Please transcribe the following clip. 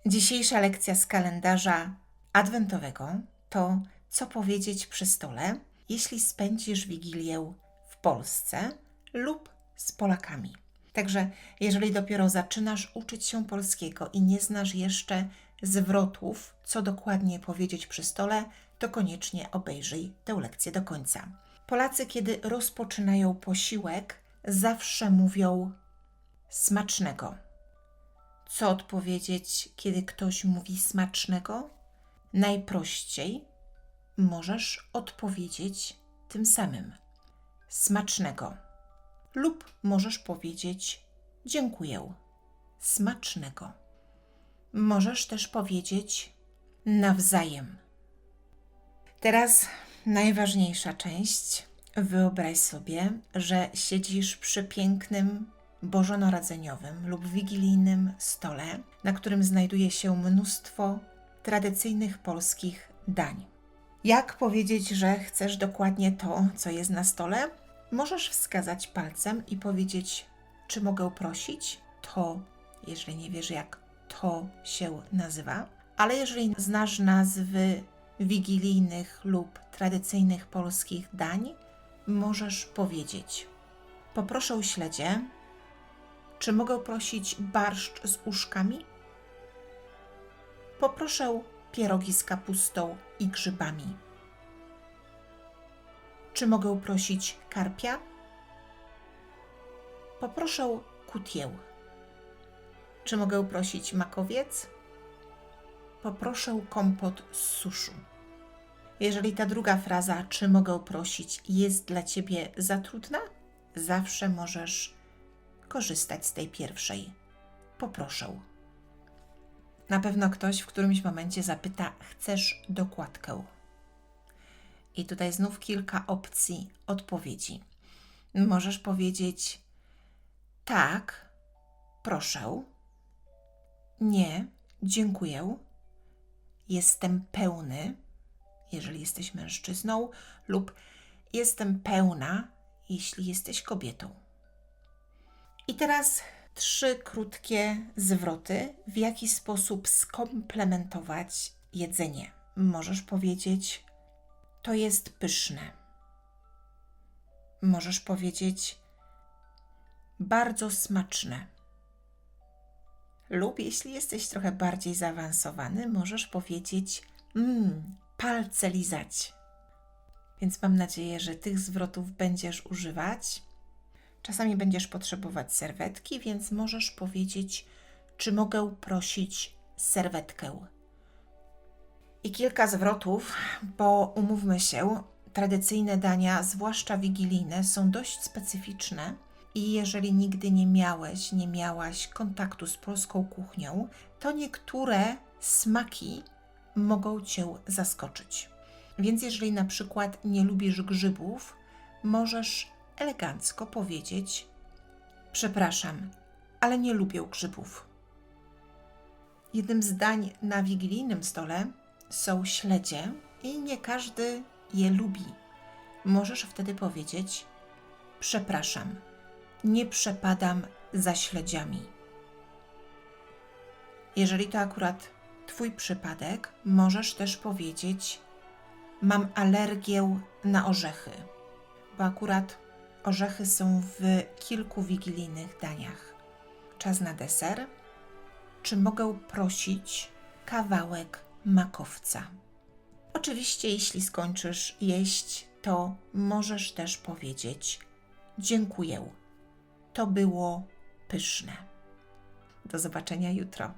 Dzisiejsza lekcja z kalendarza adwentowego to co powiedzieć przy stole, jeśli spędzisz Wigilię w Polsce lub z Polakami. Także jeżeli dopiero zaczynasz uczyć się polskiego i nie znasz jeszcze zwrotów, co dokładnie powiedzieć przy stole, to koniecznie obejrzyj tę lekcję do końca. Polacy, kiedy rozpoczynają posiłek, zawsze mówią smacznego. Co odpowiedzieć, kiedy ktoś mówi smacznego? Najprościej możesz odpowiedzieć tym samym. Smacznego. Lub możesz powiedzieć dziękuję. Smacznego. Możesz też powiedzieć nawzajem. Teraz najważniejsza część. Wyobraź sobie, że siedzisz przy pięknym bożonarodzeniowym lub wigilijnym stole, na którym znajduje się mnóstwo tradycyjnych polskich dań. Jak powiedzieć, że chcesz dokładnie to, co jest na stole? Możesz wskazać palcem i powiedzieć, czy mogę prosić? To, jeżeli nie wiesz, jak to się nazywa. Ale jeżeli znasz nazwy wigilijnych lub tradycyjnych polskich dań, możesz powiedzieć: poproszę śledzie. Czy mogę prosić barszcz z uszkami? Poproszę pierogi z kapustą i grzybami. Czy mogę prosić karpia? Poproszę kutię. Czy mogę prosić makowiec? Poproszę kompot z suszu. Jeżeli ta druga fraza, czy mogę prosić, jest dla Ciebie za trudna, zawsze możesz korzystać z tej pierwszej. Poproszę. Na pewno ktoś w którymś momencie zapyta, chcesz dokładkę? I tutaj znów kilka opcji odpowiedzi. Możesz powiedzieć tak, proszę, nie, dziękuję, jestem pełny, jeżeli jesteś mężczyzną, lub jestem pełna, jeśli jesteś kobietą. I teraz 3 krótkie zwroty, w jaki sposób skomplementować jedzenie. Możesz powiedzieć, to jest pyszne. Możesz powiedzieć, bardzo smaczne. Lub jeśli jesteś trochę bardziej zaawansowany, możesz powiedzieć, palce lizać. Więc mam nadzieję, że tych zwrotów będziesz używać. Czasami będziesz potrzebować serwetki, więc możesz powiedzieć, czy mogę prosić serwetkę. I kilka zwrotów, bo umówmy się, tradycyjne dania, zwłaszcza wigilijne, są dość specyficzne i jeżeli nigdy nie miałaś kontaktu z polską kuchnią, to niektóre smaki mogą Cię zaskoczyć. Więc jeżeli na przykład nie lubisz grzybów, możesz elegancko powiedzieć, przepraszam, ale nie lubię grzybów. Jednym z dań na wigilijnym stole są śledzie i nie każdy je lubi. Możesz wtedy powiedzieć, przepraszam, nie przepadam za śledziami. Jeżeli to akurat Twój przypadek, możesz też powiedzieć, mam alergię na orzechy, bo akurat orzechy są w kilku wigilijnych daniach. Czas na deser. Czy mogę prosić kawałek makowca? Oczywiście, jeśli skończysz jeść, to możesz też powiedzieć dziękuję. To było pyszne. Do zobaczenia jutro.